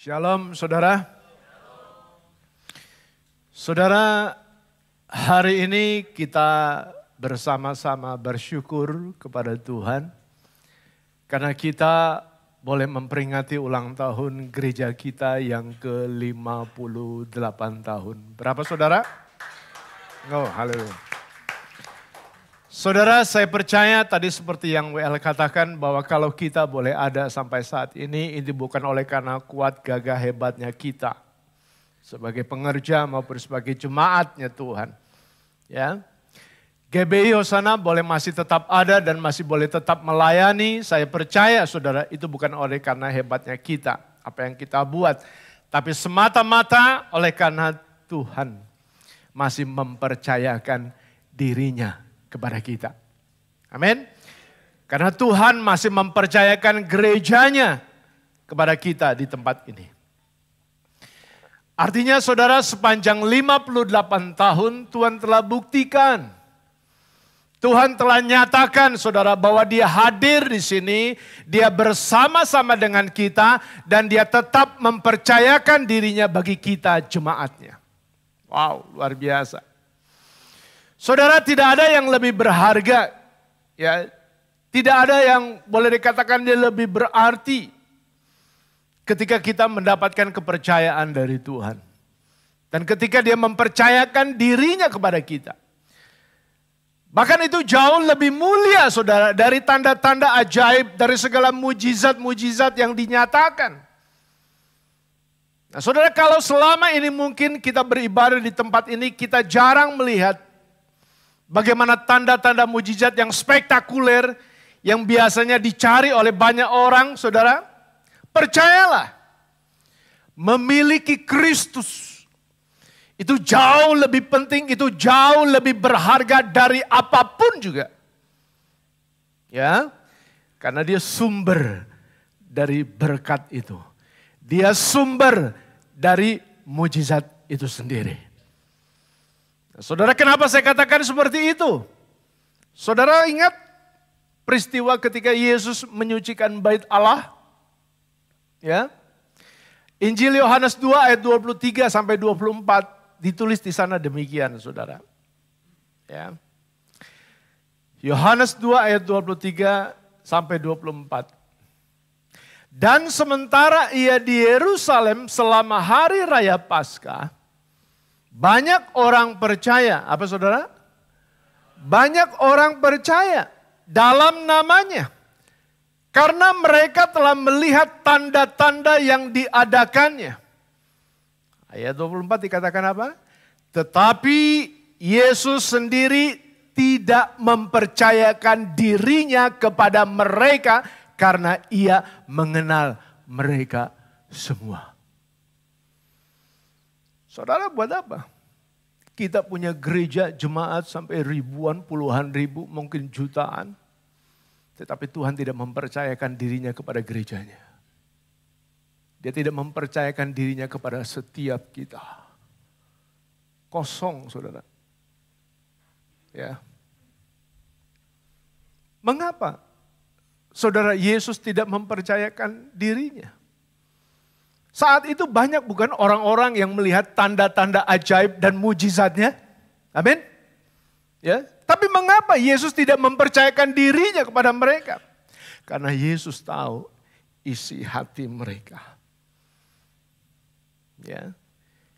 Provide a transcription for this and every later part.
Shalom saudara. Saudara, hari ini kita bersama-sama bersyukur kepada Tuhan. Karena kita boleh memperingati ulang tahun gereja kita yang ke-58 tahun. Berapa saudara? Oh, haleluya. Saudara, saya percaya tadi seperti yang WL katakan bahwa kalau kita boleh ada sampai saat ini bukan oleh karena kuat gagah hebatnya kita sebagai pengerja maupun sebagai jemaatnya Tuhan. Ya, GBI Hosana boleh masih tetap ada dan masih boleh tetap melayani. Saya percaya saudara itu bukan oleh karena hebatnya kita, apa yang kita buat. Tapi semata-mata oleh karena Tuhan masih mempercayakan dirinya kepada kita. Amin. Karena Tuhan masih mempercayakan gerejanya kepada kita di tempat ini. Artinya saudara, sepanjang 58 tahun Tuhan telah buktikan. Tuhan telah nyatakan saudara bahwa dia hadir di sini, dia bersama-sama dengan kita dan dia tetap mempercayakan dirinya bagi kita jemaatnya. Wow, luar biasa. Saudara, tidak ada yang lebih berharga, ya, tidak ada yang boleh dikatakan dia lebih berarti ketika kita mendapatkan kepercayaan dari Tuhan. Dan ketika dia mempercayakan dirinya kepada kita. Bahkan itu jauh lebih mulia saudara dari tanda-tanda ajaib, dari segala mujizat-mujizat yang dinyatakan. Nah saudara, kalau selama ini mungkin kita beribadah di tempat ini, kita jarang melihat bagaimana tanda-tanda mujizat yang spektakuler yang biasanya dicari oleh banyak orang, saudara. Percayalah, memiliki Kristus itu jauh lebih penting, itu jauh lebih berharga dari apapun juga. Ya, karena dia sumber dari berkat itu. Dia sumber dari mujizat itu sendiri. Saudara, kenapa saya katakan seperti itu? Saudara ingat peristiwa ketika Yesus menyucikan bait Allah? Ya. Injil Yohanes 2 ayat 23 sampai 24 ditulis di sana demikian, saudara. Ya. Yohanes 2 ayat 23 sampai 24. Dan sementara ia di Yerusalem selama hari raya Paskah, banyak orang percaya, apa saudara? Banyak orang percaya dalam namanya. Karena mereka telah melihat tanda-tanda yang diadakannya. Ayat 24 dikatakan apa? Tetapi Yesus sendiri tidak mempercayakan dirinya kepada mereka karena ia mengenal mereka semua. Saudara, buat apa? Kita punya gereja jemaat sampai ribuan, puluhan ribu, mungkin jutaan. Tetapi Tuhan tidak mempercayakan dirinya kepada gerejanya. Dia tidak mempercayakan dirinya kepada setiap kita. Kosong, saudara. Ya. Mengapa saudara Yesus tidak mempercayakan dirinya? Saat itu banyak bukan orang-orang yang melihat tanda-tanda ajaib dan mujizatnya. Amin. Ya, tapi mengapa Yesus tidak mempercayakan dirinya kepada mereka? Karena Yesus tahu isi hati mereka. Ya.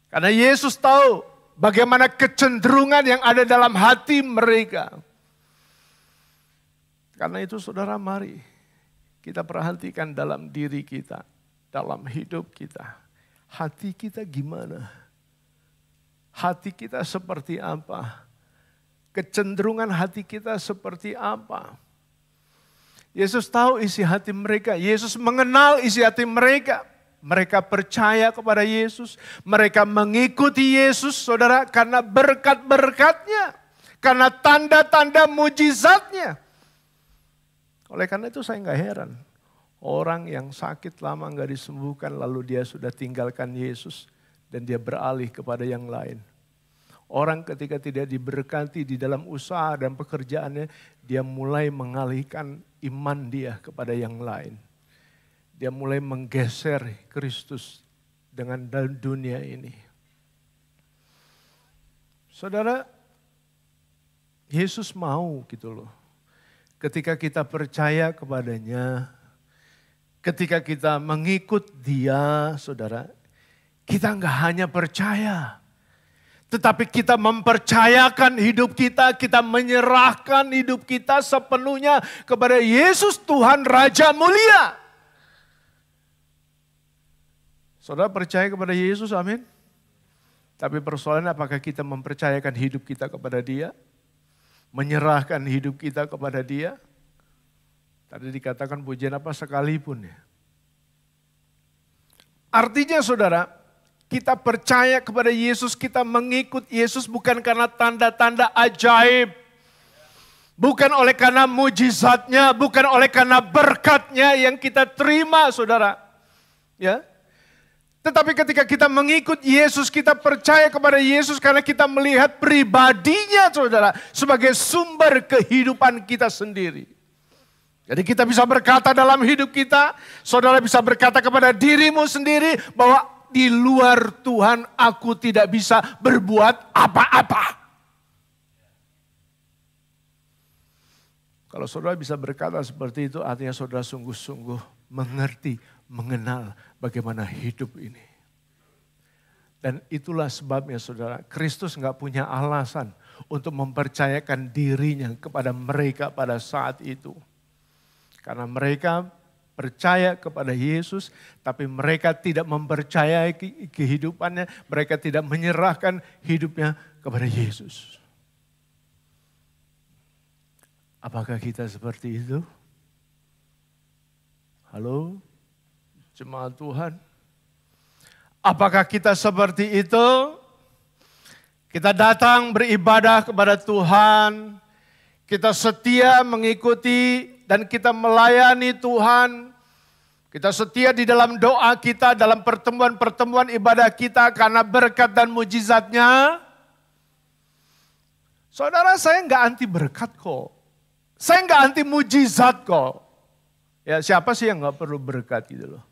Karena Yesus tahu bagaimana kecenderungan yang ada dalam hati mereka. Karena itu saudara, mari kita perhatikan dalam diri kita. Dalam hidup kita, hati kita gimana? Hati kita seperti apa? Kecenderungan hati kita seperti apa? Yesus tahu isi hati mereka, Yesus mengenal isi hati mereka. Mereka percaya kepada Yesus, mereka mengikuti Yesus, saudara, karena berkat-berkatnya, karena tanda-tanda mujizatnya. Oleh karena itu saya nggak heran. Orang yang sakit lama nggak disembuhkan lalu dia sudah tinggalkan Yesus dan dia beralih kepada yang lain. Orang ketika tidak diberkati di dalam usaha dan pekerjaannya, dia mulai mengalihkan iman dia kepada yang lain. Dia mulai menggeser Kristus dengan dunia ini. Saudara, Yesus mau gitu loh. Ketika kita percaya kepadanya, ketika kita mengikut Dia, saudara, kita nggak hanya percaya, tetapi kita mempercayakan hidup kita menyerahkan hidup kita sepenuhnya kepada Yesus Tuhan Raja Mulia. Saudara percaya kepada Yesus, amin? Tapi persoalannya apakah kita mempercayakan hidup kita kepada Dia? Menyerahkan hidup kita kepada Dia? Tadi dikatakan pujian apa sekalipun ya. Artinya saudara, kita percaya kepada Yesus, kita mengikut Yesus bukan karena tanda-tanda ajaib. Bukan oleh karena mujizatnya, bukan oleh karena berkatnya yang kita terima saudara. Ya. Tetapi ketika kita mengikut Yesus, kita percaya kepada Yesus karena kita melihat pribadinya saudara sebagai sumber kehidupan kita sendiri. Jadi kita bisa berkata dalam hidup kita, saudara bisa berkata kepada dirimu sendiri bahwa di luar Tuhan aku tidak bisa berbuat apa-apa. Kalau saudara bisa berkata seperti itu, artinya saudara sungguh-sungguh mengerti, mengenal bagaimana hidup ini. Dan itulah sebabnya saudara, Kristus nggak punya alasan untuk mempercayakan dirinya kepada mereka pada saat itu. Karena mereka percaya kepada Yesus, tapi mereka tidak mempercayai kehidupannya, mereka tidak menyerahkan hidupnya kepada Yesus. Apakah kita seperti itu? Halo, jemaat Tuhan. Apakah kita seperti itu? Kita datang beribadah kepada Tuhan, kita setia mengikuti dan kita melayani Tuhan. Kita setia di dalam doa kita, dalam pertemuan-pertemuan ibadah kita karena berkat dan mujizatnya. Saudara, saya nggak anti berkat kok. Saya nggak anti mujizat kok. Ya siapa sih yang nggak perlu berkat gitu loh.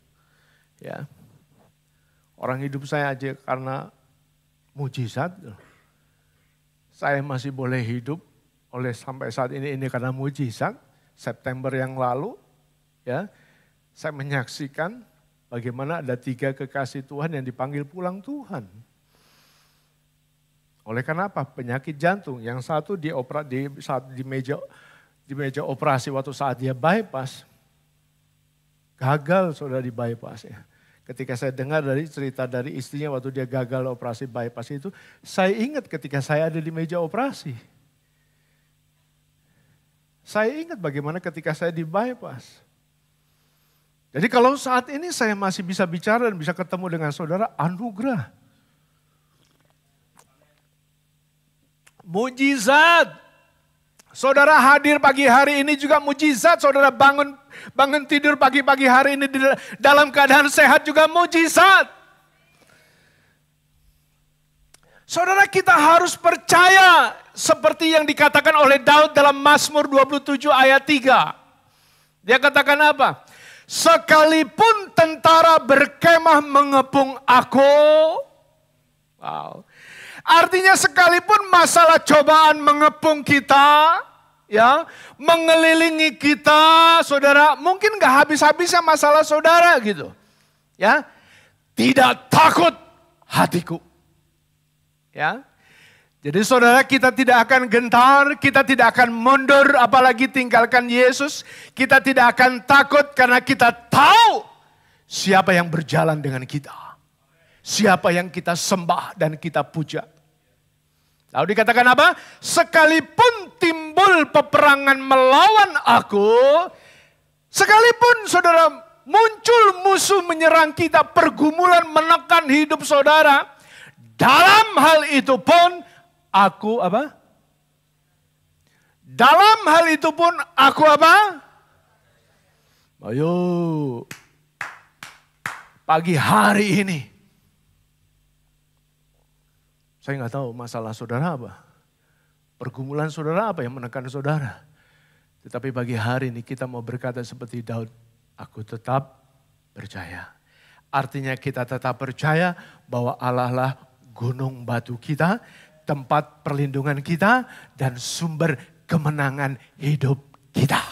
Ya. Orang hidup saya aja karena mujizat. Saya masih boleh hidup oleh sampai saat ini karena mujizat. September yang lalu ya saya menyaksikan bagaimana ada 3 kekasih Tuhan yang dipanggil pulang Tuhan. Oleh karena apa? Penyakit jantung. Yang satu di meja operasi waktu saat dia bypass. Gagal saudara di bypass ya. Ketika saya dengar dari cerita dari istrinya waktu dia gagal operasi bypass itu, saya ingat ketika saya ada di meja operasi. Saya ingat bagaimana ketika saya di bypass. Jadi kalau saat ini saya masih bisa bicara dan bisa ketemu dengan saudara, anugerah. Mujizat. Saudara hadir pagi hari ini juga mujizat. Saudara bangun tidur pagi-pagi hari ini dalam keadaan sehat juga mujizat. Saudara, kita harus percaya seperti yang dikatakan oleh Daud dalam Mazmur 27 ayat 3. Dia katakan apa? Sekalipun tentara berkemah mengepung aku. Wow. Artinya sekalipun masalah cobaan mengepung kita, ya, mengelilingi kita, saudara, mungkin gak habis-habisnya masalah saudara gitu. Ya. Tidak takut hatiku. Ya. Jadi saudara, kita tidak akan gentar, kita tidak akan mundur apalagi tinggalkan Yesus. Kita tidak akan takut karena kita tahu siapa yang berjalan dengan kita. Siapa yang kita sembah dan kita puja. Lalu dikatakan apa? Sekalipun timbul peperangan melawan aku, sekalipun saudara muncul musuh menyerang kita, pergumulan menekan hidup saudara, dalam hal itu pun aku apa? Dalam hal itu pun aku apa? Ayo. Pagi hari ini. Saya nggak tahu masalah saudara apa. Pergumulan saudara apa yang menekan saudara. Tetapi pagi hari ini kita mau berkata seperti Daud. Aku tetap percaya. Artinya kita tetap percaya bahwa Allah lah gunung batu kita, tempat perlindungan kita, dan sumber kemenangan hidup kita.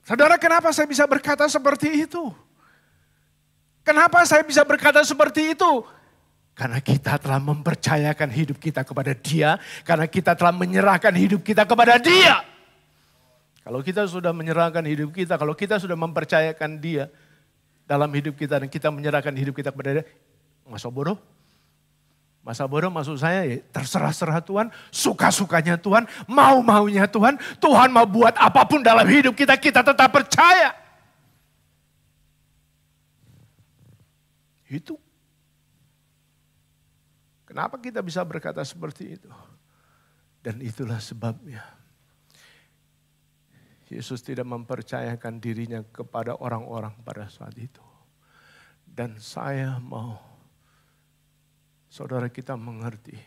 Saudara, kenapa saya bisa berkata seperti itu? Kenapa saya bisa berkata seperti itu? Karena kita telah mempercayakan hidup kita kepada Dia, karena kita telah menyerahkan hidup kita kepada Dia. Kalau kita sudah menyerahkan hidup kita, kalau kita sudah mempercayakan Dia dalam hidup kita dan kita menyerahkan hidup kita kepada Dia, masa bodoh? Masa bodoh maksud saya ya terserah-serah Tuhan, suka-sukanya Tuhan, mau-maunya Tuhan. Tuhan mau buat apapun dalam hidup kita, kita tetap percaya. Itu. Kenapa kita bisa berkata seperti itu? Dan itulah sebabnya. Yesus tidak mempercayakan dirinya kepada orang-orang pada saat itu. Dan saya mau saudara kita mengerti,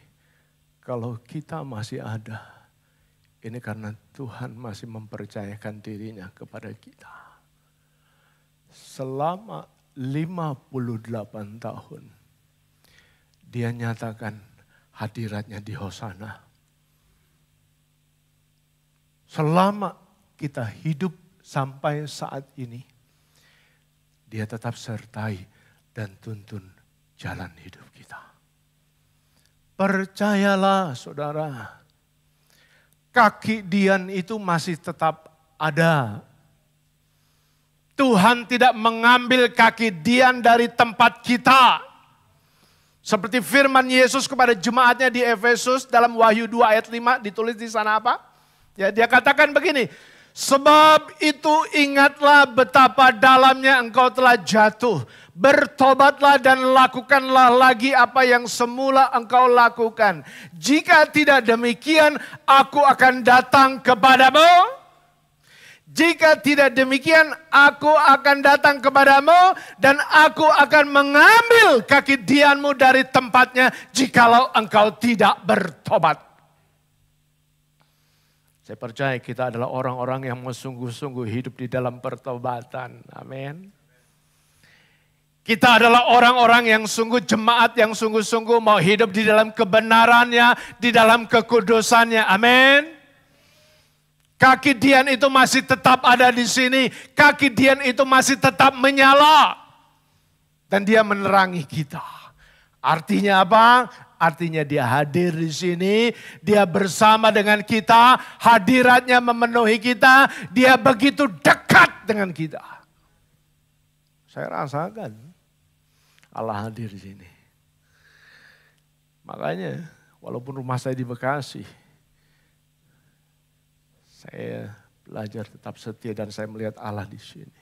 kalau kita masih ada, ini karena Tuhan masih mempercayakan dirinya kepada kita. Selama 58 tahun, Dia nyatakan hadiratnya di Hosana. Selama kita hidup sampai saat ini, Dia tetap sertai dan tuntun jalan hidup kita. Percayalah saudara, kaki Dian itu masih tetap ada. Tuhan tidak mengambil kaki Dian dari tempat kita. Seperti firman Yesus kepada jemaatnya di Efesus dalam Wahyu 2 ayat 5 ditulis di sana apa? Ya, dia katakan begini, sebab itu ingatlah betapa dalamnya engkau telah jatuh. Bertobatlah dan lakukanlah lagi apa yang semula engkau lakukan. Jika tidak demikian, aku akan datang kepadamu. Jika tidak demikian, aku akan datang kepadamu dan aku akan mengambil kaki Dianmu dari tempatnya jikalau engkau tidak bertobat. Saya percaya kita adalah orang-orang yang sungguh-sungguh hidup di dalam pertobatan. Amin. Kita adalah orang-orang yang sungguh jemaat yang sungguh-sungguh mau hidup di dalam kebenarannya, di dalam kekudusannya. Amin. Kaki Dian itu masih tetap ada di sini. Kaki Dian itu masih tetap menyala. Dan dia menerangi kita. Artinya apa? Artinya dia hadir di sini. Dia bersama dengan kita. Hadiratnya memenuhi kita. Dia begitu dekat dengan kita. Saya rasakan Allah hadir di sini. Makanya walaupun rumah saya di Bekasi, saya belajar tetap setia dan saya melihat Allah di sini.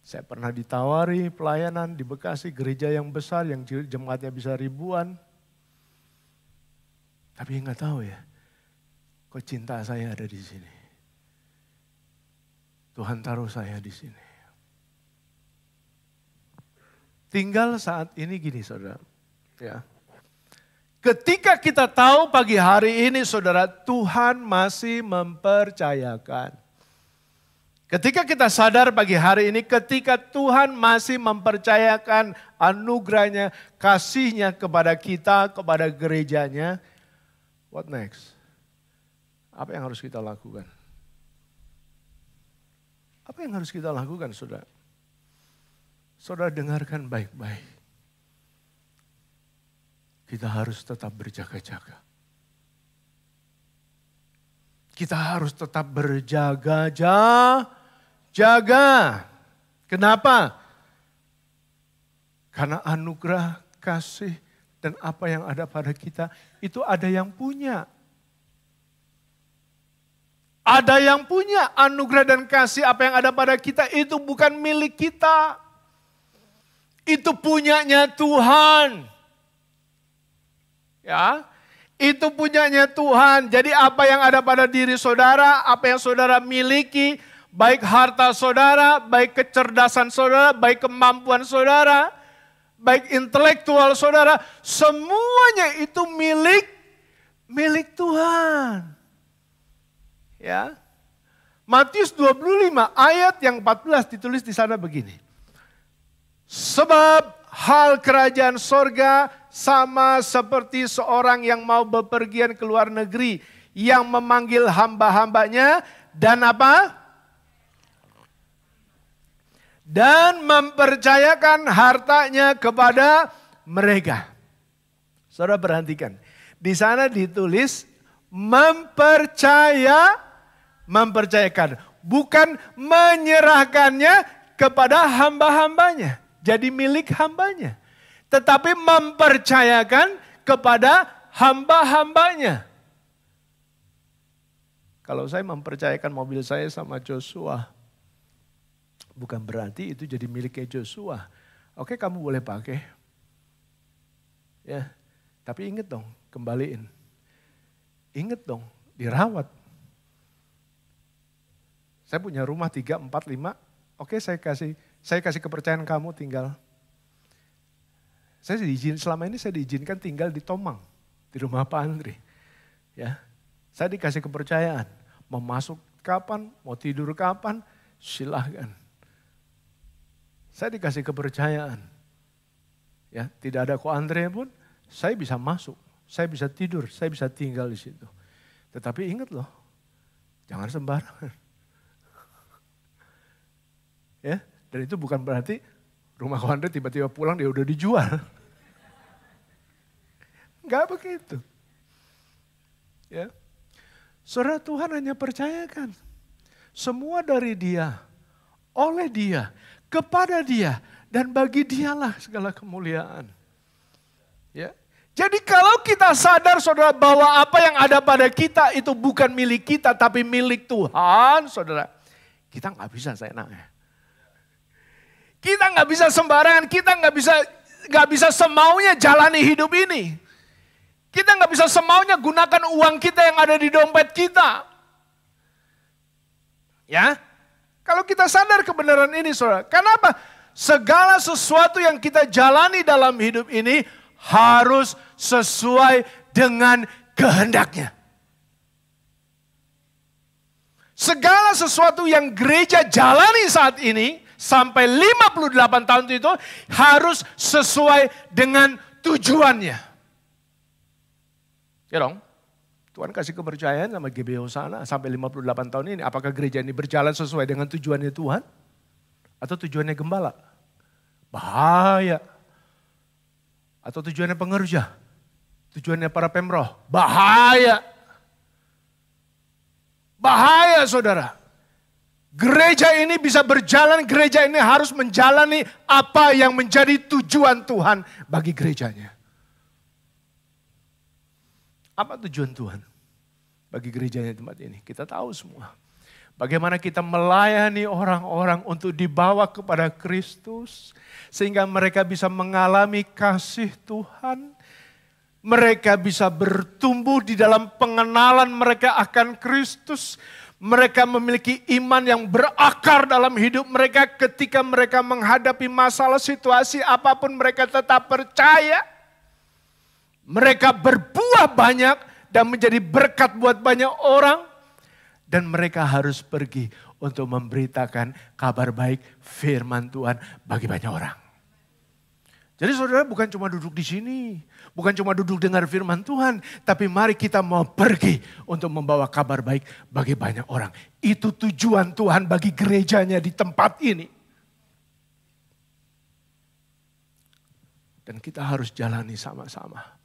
Saya pernah ditawari pelayanan di Bekasi, gereja yang besar yang jemaatnya bisa ribuan. Tapi nggak tahu ya, kok cinta saya ada di sini. Tuhan taruh saya di sini. Tinggal saat ini gini saudara, ya. Ketika kita tahu pagi hari ini saudara, Tuhan masih mempercayakan. Ketika kita sadar pagi hari ini, ketika Tuhan masih mempercayakan anugerahnya, kasihnya kepada kita, kepada gerejanya, what next? Apa yang harus kita lakukan? Apa yang harus kita lakukan saudara? Saudara dengarkan baik-baik. Kita harus tetap berjaga-jaga. Kita harus tetap berjaga-jaga. Kenapa? Karena anugerah, kasih, dan apa yang ada pada kita, itu ada yang punya. Ada yang punya anugerah dan kasih apa yang ada pada kita, itu bukan milik kita. Itu punyanya Tuhan. Ya, itu punyanya Tuhan. Jadi apa yang ada pada diri saudara, apa yang saudara miliki, baik harta saudara, baik kecerdasan saudara, baik kemampuan saudara, baik intelektual saudara, semuanya itu milik Tuhan. Ya. Matius 25 ayat yang 14 ditulis di sana begini. Sebab hal kerajaan sorga sama seperti seorang yang mau bepergian ke luar negeri, yang memanggil hamba-hambanya dan apa? Dan mempercayakan hartanya kepada mereka. Saudara perhatikan, di sana ditulis mempercayakan, bukan menyerahkannya kepada hamba-hambanya, jadi milik hambanya. Tetapi mempercayakan kepada hamba-hambanya. Kalau saya mempercayakan mobil saya sama Joshua, bukan berarti itu jadi miliknya Joshua. Oke, kamu boleh pakai. Ya, tapi ingat dong, kembaliin. Ingat dong, dirawat. Saya punya rumah 3, 4, 5. Oke, saya kasih kepercayaan kamu tinggal. Selama ini saya diizinkan tinggal di Tomang, di rumah Pak Andri. Ya, saya dikasih kepercayaan, mau masuk kapan, mau tidur kapan, silahkan. Saya dikasih kepercayaan. Ya, tidak ada Ko Andre pun, saya bisa masuk, saya bisa tidur, saya bisa tinggal di situ. Tetapi ingat loh, jangan sembarangan. Ya, dan itu bukan berarti rumah Ko Andre tiba-tiba pulang dia udah dijual. Enggak begitu. Ya. Saudara, Tuhan hanya percayakan. Semua dari Dia, oleh Dia, kepada Dia, dan bagi Dialah segala kemuliaan. Ya. Jadi kalau kita sadar saudara bahwa apa yang ada pada kita itu bukan milik kita tapi milik Tuhan, saudara, kita nggak bisa seenaknya. Kita nggak bisa sembarangan, kita nggak bisa semaunya jalani hidup ini. Kita nggak bisa semaunya gunakan uang kita yang ada di dompet kita. Ya, kalau kita sadar kebenaran ini, saudara. Kenapa? Segala sesuatu yang kita jalani dalam hidup ini harus sesuai dengan kehendaknya. Segala sesuatu yang gereja jalani saat ini, sampai 58 tahun itu harus sesuai dengan tujuannya. Ya dong, Tuhan kasih kepercayaan sama GBO sana sampai 58 tahun ini. Apakah gereja ini berjalan sesuai dengan tujuannya Tuhan? Atau tujuannya gembala? Bahaya. Atau tujuannya pengerja? Tujuannya para pemroh? Bahaya. Bahaya saudara. Gereja ini bisa berjalan, gereja ini harus menjalani apa yang menjadi tujuan Tuhan bagi gerejanya. Apa tujuan Tuhan bagi gerejanya tempat ini? Kita tahu semua. Bagaimana kita melayani orang-orang untuk dibawa kepada Kristus. Sehingga mereka bisa mengalami kasih Tuhan. Mereka bisa bertumbuh di dalam pengenalan mereka akan Kristus. Mereka memiliki iman yang berakar dalam hidup mereka ketika mereka menghadapi masalah situasi apapun mereka tetap percaya. Mereka berbuah banyak dan menjadi berkat buat banyak orang. Dan mereka harus pergi untuk memberitakan kabar baik firman Tuhan bagi banyak orang. Jadi saudara bukan cuma duduk di sini. Bukan cuma duduk dengar firman Tuhan. Tapi mari kita mau pergi untuk membawa kabar baik bagi banyak orang. Itu tujuan Tuhan bagi gerejanya di tempat ini. Dan kita harus jalani sama-sama.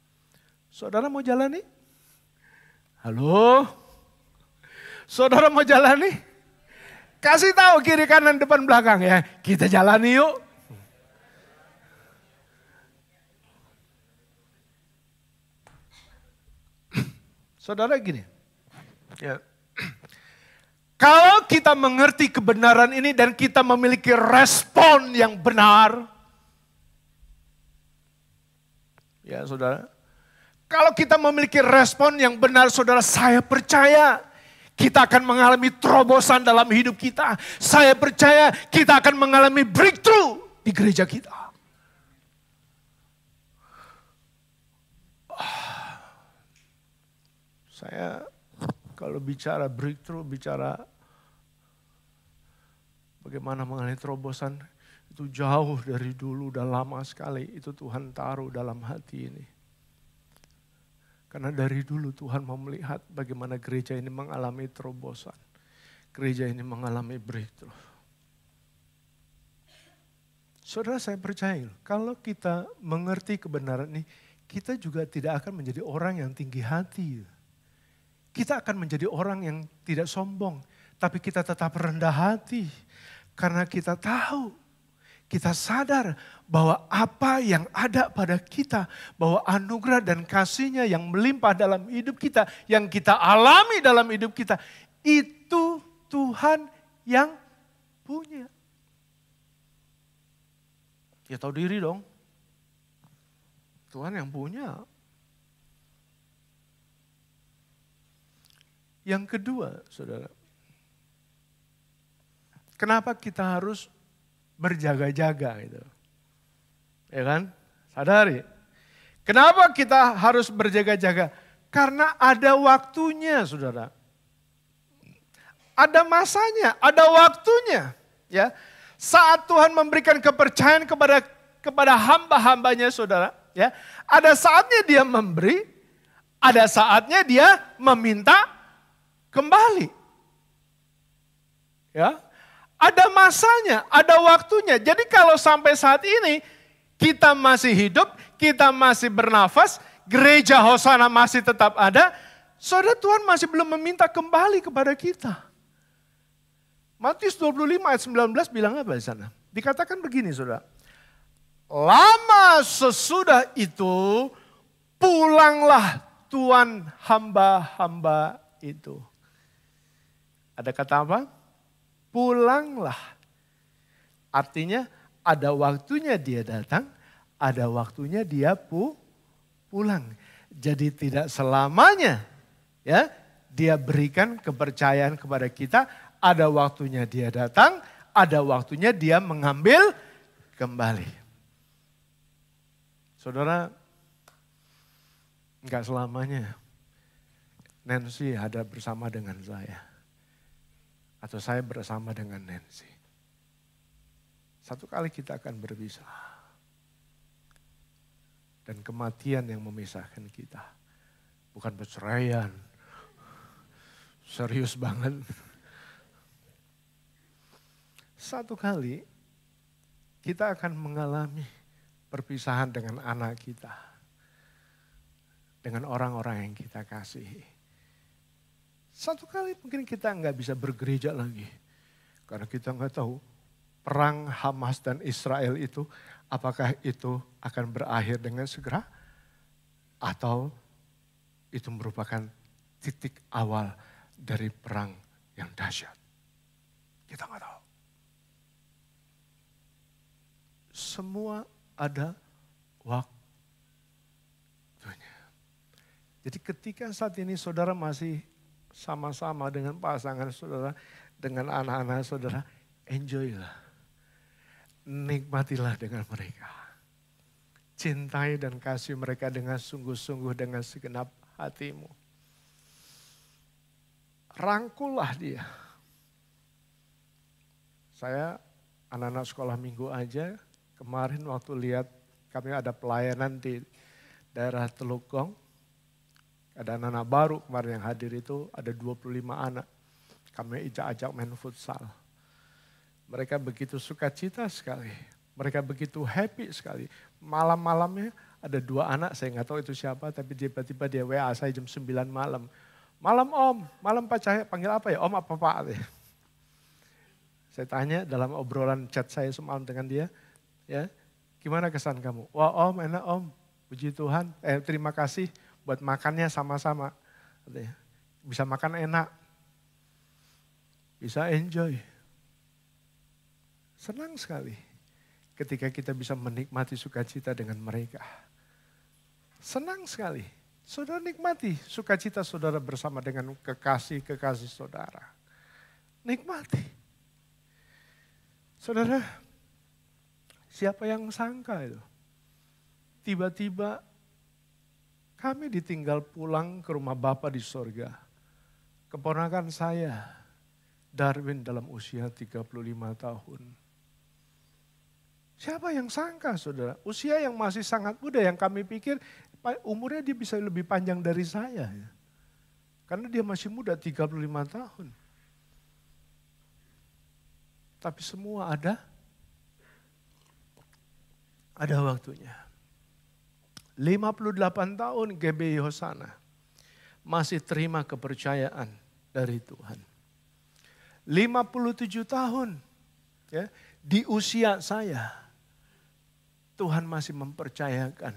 Saudara mau jalani? Halo? Saudara mau jalani? Kasih tahu kiri kanan depan belakang ya. Kita jalani yuk. Saudara gini. Ya. Kalau kita mengerti kebenaran ini dan kita memiliki respon yang benar. Ya saudara. Kalau kita memiliki respon yang benar, saudara, saya percaya kita akan mengalami terobosan dalam hidup kita. Saya percaya kita akan mengalami breakthrough di gereja kita. Saya kalau bicara breakthrough, bicara bagaimana mengalami terobosan, Itu jauh dari dulu, udah lama sekali. Itu Tuhan taruh dalam hati ini. Karena dari dulu Tuhan mau melihat bagaimana gereja ini mengalami terobosan. Gereja ini mengalami breakthrough. Saudara, saya percaya kalau kita mengerti kebenaran ini, kita juga tidak akan menjadi orang yang tinggi hati. Kita akan menjadi orang yang tidak sombong, tapi kita tetap rendah hati. Karena kita tahu, kita sadar bahwa apa yang ada pada kita, bahwa anugerah dan kasih-Nya yang melimpah dalam hidup kita, yang kita alami dalam hidup kita, itu Tuhan yang punya. Ya tahu diri dong, Tuhan yang punya. Yang kedua, saudara, kenapa kita harus berjaga-jaga gitu? Ya kan? Sadari. Kenapa kita harus berjaga-jaga? Karena ada waktunya, saudara. Ada masanya, ada waktunya. Ya, saat Tuhan memberikan kepercayaan kepada hamba-hambanya, saudara, ya, ada saatnya Dia memberi, ada saatnya Dia meminta kembali. Ya. Ada masanya, ada waktunya. Jadi kalau sampai saat ini kita masih hidup, kita masih bernafas, gereja Hosana masih tetap ada, saudara, Tuhan masih belum meminta kembali kepada kita. Matius 25 ayat 19 bilang apa di sana? Dikatakan begini, saudara. Lama sesudah itu pulanglah Tuhan hamba-hamba itu. Ada kata apa? Pulanglah. Artinya ada waktunya Dia datang, ada waktunya Dia pulang. Jadi tidak selamanya ya Dia berikan kepercayaan kepada kita, ada waktunya Dia datang, ada waktunya Dia mengambil kembali. Saudara, enggak selamanya Nancy ada bersama dengan saya. Atau saya bersama dengan Nancy. Satu kali kita akan berpisah. Dan kematian yang memisahkan kita. Bukan perceraian. Serius banget. Satu kali kita akan mengalami perpisahan dengan anak kita. Dengan orang-orang yang kita kasihi. Satu kali mungkin kita nggak bisa bergereja lagi. Karena kita nggak tahu perang Hamas dan Israel itu apakah itu akan berakhir dengan segera. Atau itu merupakan titik awal dari perang yang dahsyat. Kita nggak tahu. Semua ada waktunya. Jadi ketika saat ini saudara masih sama-sama dengan pasangan saudara, dengan anak-anak saudara, enjoylah. Nikmatilah dengan mereka. Cintai dan kasih mereka dengan sungguh-sungguh, dengan segenap hatimu. Rangkullah dia. Saya anak-anak sekolah minggu aja, kemarin waktu lihat kami ada pelayanan di daerah Teluk Gong. Ada anak-anak baru kemarin yang hadir itu, ada 25 anak. Kami ajak main futsal. Mereka begitu sukacita sekali. Mereka begitu happy sekali. Malam-malamnya ada 2 anak, saya nggak tahu itu siapa, tapi tiba-tiba dia WA saya jam 9 malam. Malam Om, malam Pak Cahaya, panggil apa ya? Om apa Pak? Saya tanya dalam obrolan chat saya semalam dengan dia, ya, gimana kesan kamu? Wah Om, enak Om, puji Tuhan, terima kasih. Buat makannya sama-sama. Bisa makan enak. Bisa enjoy. Senang sekali ketika kita bisa menikmati sukacita dengan mereka. Senang sekali. Saudara nikmati sukacita saudara bersama dengan kekasih-kekasih saudara. Nikmati. Saudara, siapa yang sangka itu? Tiba-tiba kami ditinggal pulang ke rumah Bapa di sorga. Keponakan saya, Darwin dalam usia 35 tahun. Siapa yang sangka saudara? Usia yang masih sangat muda yang kami pikir umurnya dia bisa lebih panjang dari saya. Ya. Karena dia masih muda 35 tahun. Tapi semua ada waktunya. 58 tahun GBI Hosana masih terima kepercayaan dari Tuhan. 57 tahun ya, di usia saya, Tuhan masih mempercayakan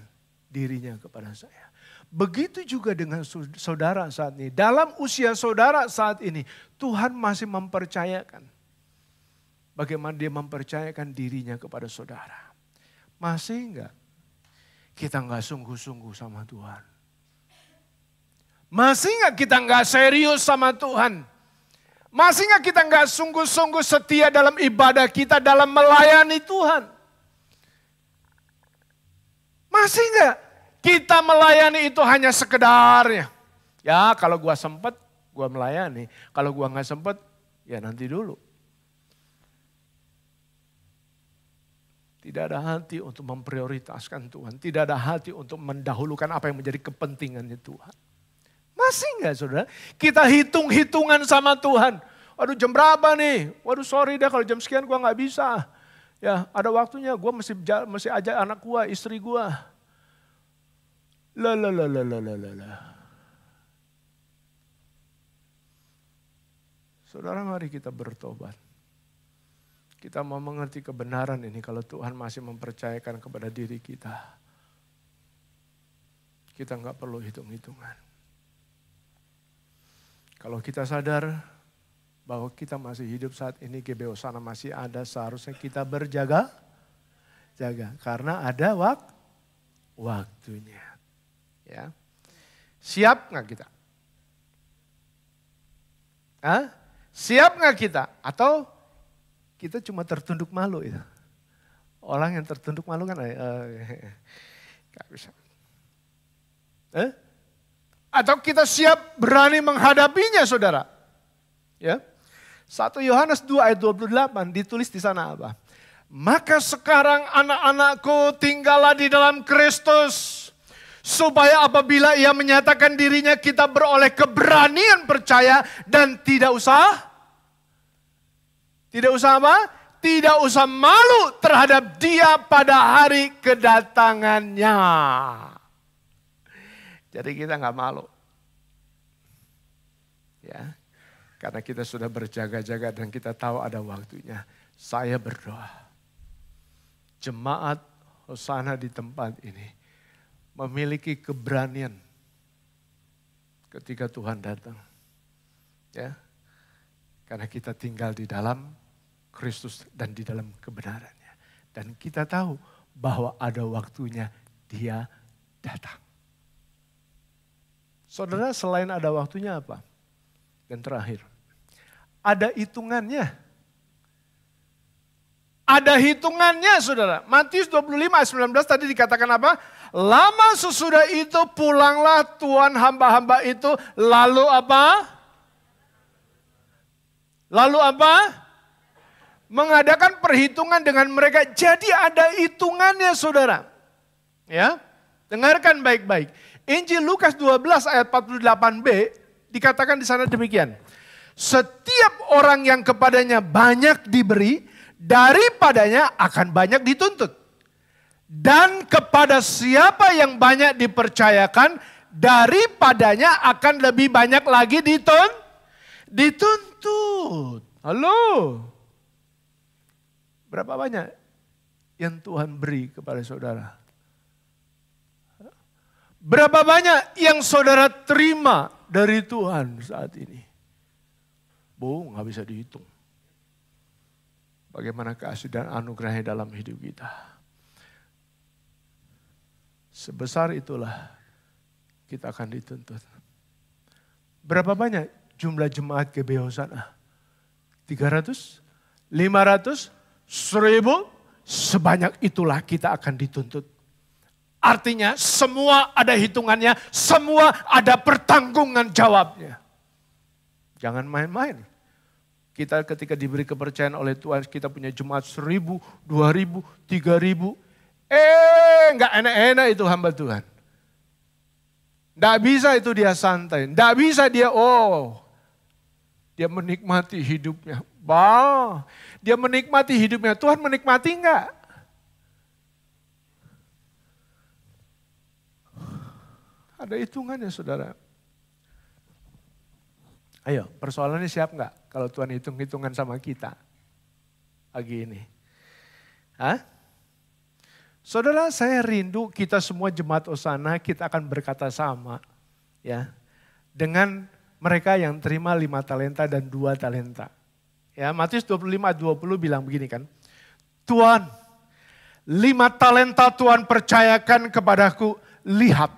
dirinya kepada saya. Begitu juga dengan saudara saat ini. Dalam usia saudara saat ini, Tuhan masih mempercayakan. Bagaimana dia mempercayakan dirinya kepada saudara. Masih enggak? Kita enggak sungguh-sungguh sama Tuhan. Masih enggak kita enggak serius sama Tuhan? Masih enggak kita enggak sungguh-sungguh setia dalam ibadah kita, dalam melayani Tuhan? Masih enggak kita melayani itu hanya sekedarnya? Ya kalau gua sempet, gua melayani. Kalau gua enggak sempet, ya nanti dulu. Tidak ada hati untuk memprioritaskan Tuhan. Tidak ada hati untuk mendahulukan apa yang menjadi kepentingannya Tuhan. Masih enggak saudara? Kita hitung-hitungan sama Tuhan. Waduh jam berapa nih? Waduh sorry deh kalau jam sekian gue gak bisa. Ya ada waktunya gue mesti ajak anak gue, istri gue. Lah. Saudara mari kita bertobat. Kita mau mengerti kebenaran ini kalau Tuhan masih mempercayakan kepada diri kita. Kita nggak perlu hitung-hitungan. Kalau kita sadar bahwa kita masih hidup saat ini, GBI Hosana masih ada, seharusnya kita berjaga. Karena ada waktunya. Ya. Siap nggak kita? Siap nggak kita? Atau kita cuma tertunduk malu itu. Orang yang tertunduk malu kan gak bisa. Atau kita siap berani menghadapinya saudara. Ya. 1 Yohanes 2 ayat 28 ditulis di sana apa? Maka sekarang anak-anakku tinggallah di dalam Kristus. Supaya apabila ia menyatakan dirinya kita beroleh keberanian percaya dan tidak usah apa? Tidak usah malu terhadap dia pada hari kedatangannya. Jadi kita nggak malu. Ya, karena kita sudah berjaga-jaga dan kita tahu ada waktunya. Saya berdoa. Jemaat Hosana di tempat ini memiliki keberanian ketika Tuhan datang. Ya, karena kita tinggal di dalam Kristus dan di dalam kebenarannya. Dan kita tahu bahwa ada waktunya dia datang. Saudara selain ada waktunya apa? Dan terakhir, ada hitungannya. Ada hitungannya saudara. Matius 25 ayat 19 tadi dikatakan apa? Lama sesudah itu pulanglah tuan hamba-hamba itu. Lalu apa? Mengadakan perhitungan dengan mereka. Jadi ada hitungannya saudara. Ya, dengarkan baik-baik. Injil Lukas 12 ayat 48b dikatakan di sana demikian. Setiap orang yang kepadanya banyak diberi, daripadanya akan banyak dituntut. Dan kepada siapa yang banyak dipercayakan, daripadanya akan lebih banyak lagi dituntut. Halo? Berapa banyak yang Tuhan beri kepada saudara? Berapa banyak yang saudara terima dari Tuhan saat ini? Nggak bisa dihitung. Bagaimana kasih dan anugerahnya dalam hidup kita. Sebesar itulah kita akan dituntut. Berapa banyak jumlah jemaat GBI Hosana? 300? 500? 1000, sebanyak itulah kita akan dituntut. Artinya semua ada hitungannya, semua ada pertanggungan jawabnya. Jangan main-main. Kita ketika diberi kepercayaan oleh Tuhan, kita punya jemaat 1.000, 2.000, 3.000. Enggak enak-enak itu hamba Tuhan. Enggak bisa itu dia santai. Enggak bisa dia, dia menikmati hidupnya. Dia menikmati hidupnya. Tuhan menikmati enggak? Ada hitungannya saudara. Ayo, persoalannya siap enggak kalau Tuhan hitung-hitungan sama kita pagi ini? Hah? Saudara, saya rindu kita semua jemaat Hosana kita akan berkata sama ya dengan mereka yang terima 5 talenta dan 2 talenta. Ya, Matius 25:20 bilang begini kan. Tuhan, 5 talenta Tuhan percayakan kepadaku, lihat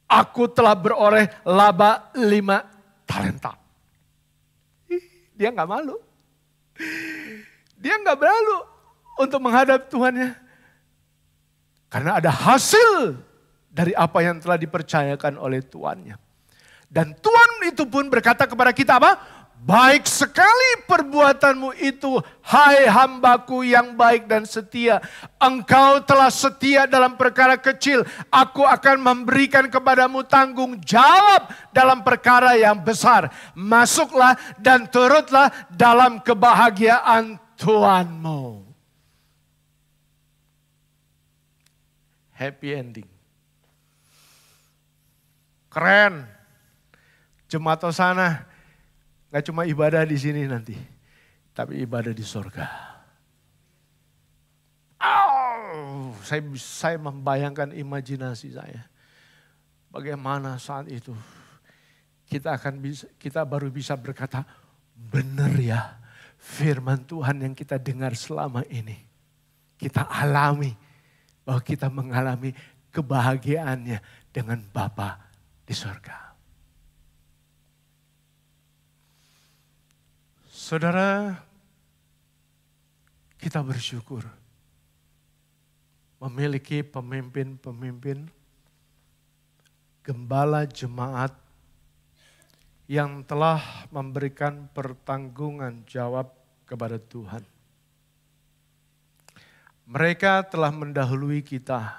aku telah beroleh laba 5 talenta. Dia nggak malu. Dia nggak malu untuk menghadap Tuhannya. Karena ada hasil dari apa yang telah dipercayakan oleh Tuannya. Dan Tuhan itu pun berkata kepada kita apa? Baik sekali perbuatanmu itu, hai hambaku yang baik dan setia. Engkau telah setia dalam perkara kecil. Aku akan memberikan kepadamu tanggung jawab dalam perkara yang besar. Masuklah dan turutlah dalam kebahagiaan Tuhanmu. Happy ending. Keren. Jemaat Hosana gak cuma ibadah di sini nanti, tapi ibadah di surga. Saya membayangkan imajinasi saya. Bagaimana saat itu kita baru bisa berkata, benar ya firman Tuhan yang kita dengar selama ini. Kita alami. Bahwa kita mengalami kebahagiaannya dengan Bapa di surga. Saudara, kita bersyukur memiliki pemimpin-pemimpin, gembala jemaat yang telah memberikan pertanggungan jawab kepada Tuhan. Mereka telah mendahului kita.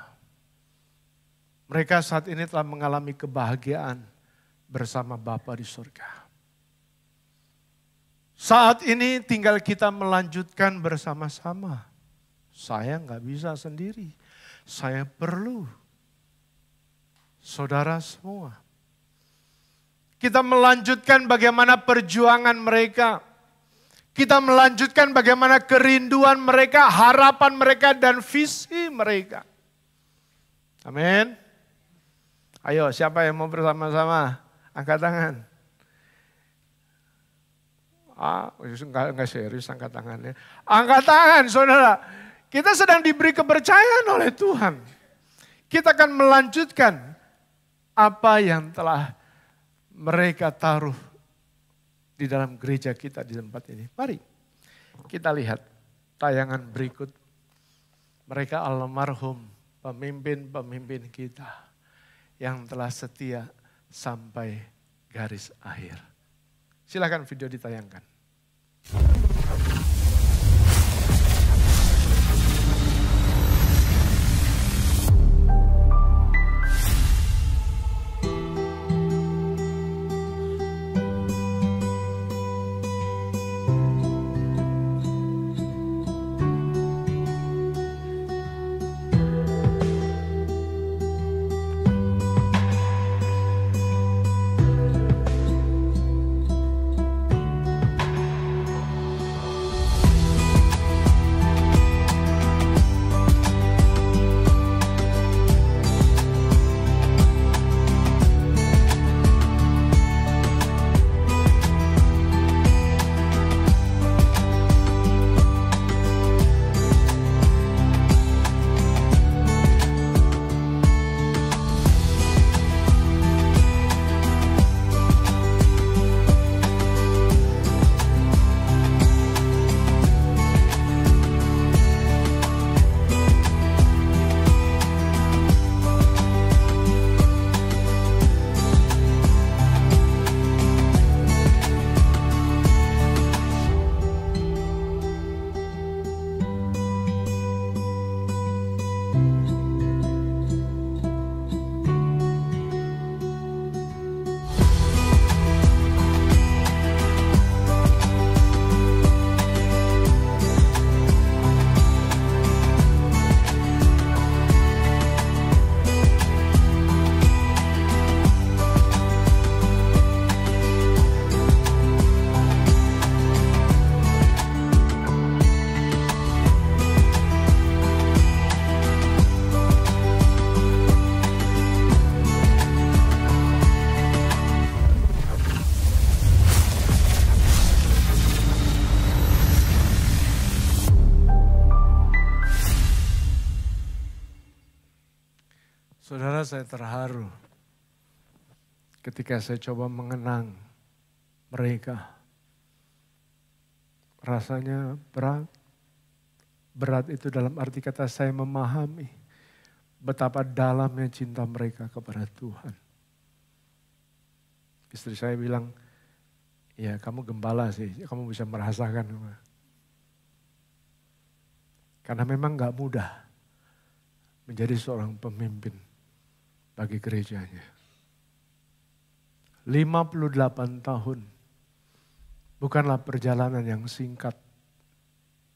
Mereka saat ini telah mengalami kebahagiaan bersama Bapa di surga. Saat ini tinggal kita melanjutkan bersama-sama. Saya nggak bisa sendiri. Saya perlu saudara semua. Kita melanjutkan bagaimana perjuangan mereka. Kita melanjutkan bagaimana kerinduan mereka, harapan mereka, dan visi mereka. Amin. Ayo, siapa yang mau bersama-sama? Angkat tangan. Enggak serius angkat tangannya. Angkat tangan, saudara. Kita sedang diberi kepercayaan oleh Tuhan. Kita akan melanjutkan apa yang telah mereka taruh di dalam gereja kita di tempat ini. Mari kita lihat tayangan berikut. Mereka almarhum pemimpin-pemimpin kita yang telah setia sampai garis akhir. Silakan video ditayangkan. Saudara, saya terharu ketika saya coba mengenang mereka. Rasanya berat. Berat itu dalam arti kata saya memahami betapa dalamnya cinta mereka kepada Tuhan. Istri saya bilang, ya kamu gembala sih, kamu bisa merasakan. Karena memang gak mudah menjadi seorang pemimpin bagi gerejanya. 58 tahun bukanlah perjalanan yang singkat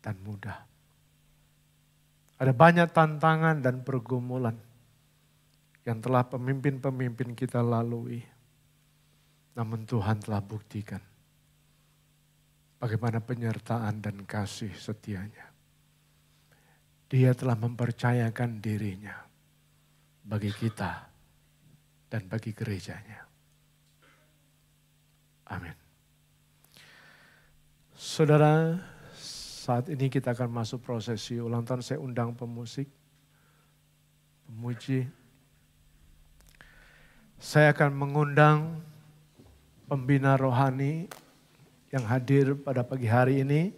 dan mudah. Ada banyak tantangan dan pergumulan yang telah pemimpin-pemimpin kita lalui. Namun Tuhan telah buktikan bagaimana penyertaan dan kasih setianya. Dia telah mempercayakan dirinya bagi kita dan bagi gerejanya. Amin. Saudara, saat ini kita akan masuk prosesi ulang tahun. Saya undang pemusik, pemuji. Saya akan mengundang pembina rohani yang hadir pada pagi hari ini,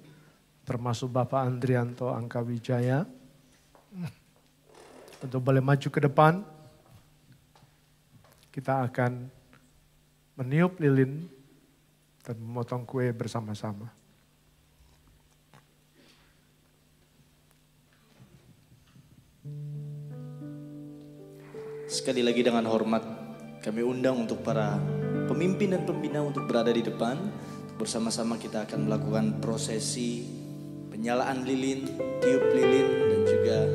termasuk Bapak Andrianto Angkawijaya, untuk boleh maju ke depan. Kita akan meniup lilin dan memotong kue bersama-sama. Sekali lagi dengan hormat kami undang untuk para pemimpin dan pembina untuk berada di depan. Bersama-sama kita akan melakukan prosesi penyalaan lilin, tiup lilin dan juga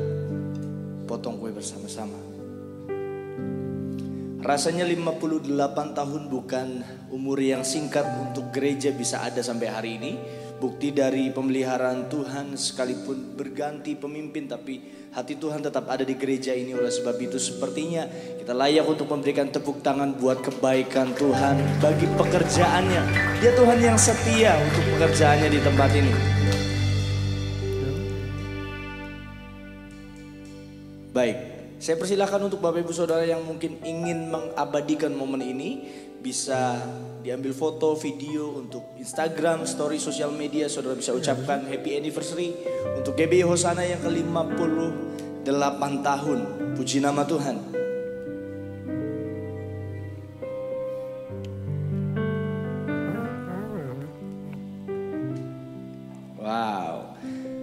potong kue bersama-sama. Rasanya 58 tahun bukan umur yang singkat untuk gereja bisa ada sampai hari ini. Bukti dari pemeliharaan Tuhan, sekalipun berganti pemimpin tapi hati Tuhan tetap ada di gereja ini. Oleh sebab itu sepertinya kita layak untuk memberikan tepuk tangan buat kebaikan Tuhan bagi pekerjaannya. Dia Tuhan yang setia untuk pekerjaannya di tempat ini. Baik, saya persilahkan untuk Bapak Ibu Saudara yang mungkin ingin mengabadikan momen ini, bisa diambil foto, video untuk Instagram, story, sosial media. Saudara bisa ucapkan happy anniversary untuk GBI Hosana yang ke-58 tahun. Puji nama Tuhan. Wow,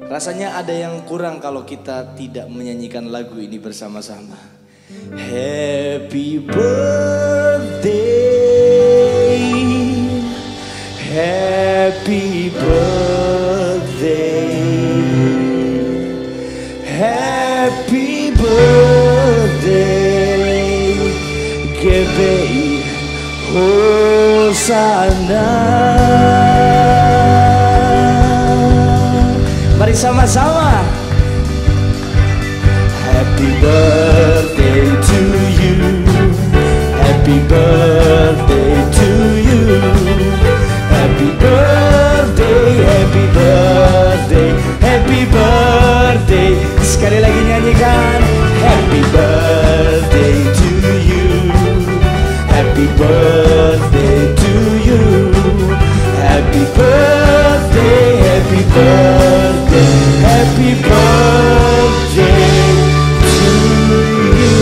rasanya ada yang kurang kalau kita tidak menyanyikan lagu ini bersama-sama. Happy birthday, happy birthday, happy birthday, GBI Hosana. Mari sama-sama. Happy birthday to you, happy birthday to you, happy birthday, happy birthday, happy birthday. Sekali lagi nyanyikan. Happy birthday to you, happy birthday to you, happy birthday, happy birthday, happy birthday to you.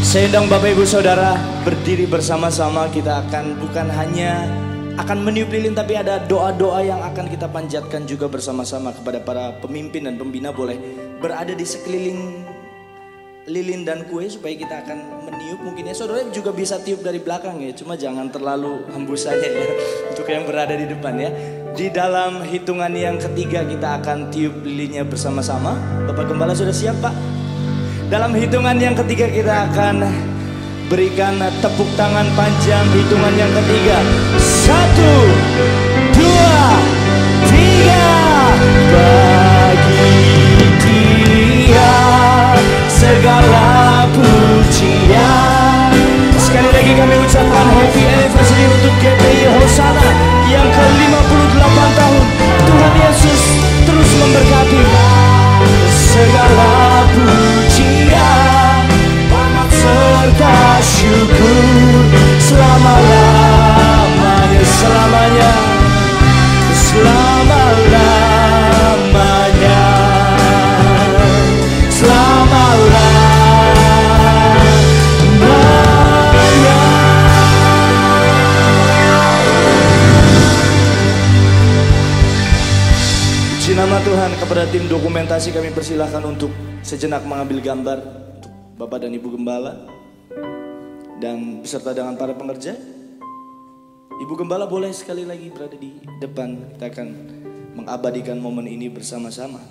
Saya undang Bapak Ibu Saudara berdiri bersama-sama. Kita akan bukan hanya akan meniup lilin, tapi ada doa-doa yang akan kita panjatkan juga bersama-sama kepada para pemimpin dan pembina. Boleh berada di sekeliling lilin dan kue supaya kita akan meniup. Mungkin ya saudara juga bisa tiup dari belakang ya, cuma jangan terlalu hembus saja ya untuk yang berada di depan ya. Di dalam hitungan yang ketiga kita akan tiup lilinnya bersama-sama. Bapak Gembala sudah siap Pak? Dalam hitungan yang ketiga kita akan berikan tepuk tangan panjang. Hitungan yang ketiga, 1, 2, 3. Bagi Dia segala pujian. Sekali lagi kami ucapkan happy anniversary untuk GBI Hosana yang ke-58 tahun. Tuhan Yesus terus memberkati. Segala pujian nama Tuhan, kepada tim dokumentasi kami persilahkan untuk sejenak mengambil gambar untuk Bapak dan Ibu Gembala dan beserta dengan para pengerja. Ibu Gembala boleh sekali lagi berada di depan, kita akan mengabadikan momen ini bersama-sama.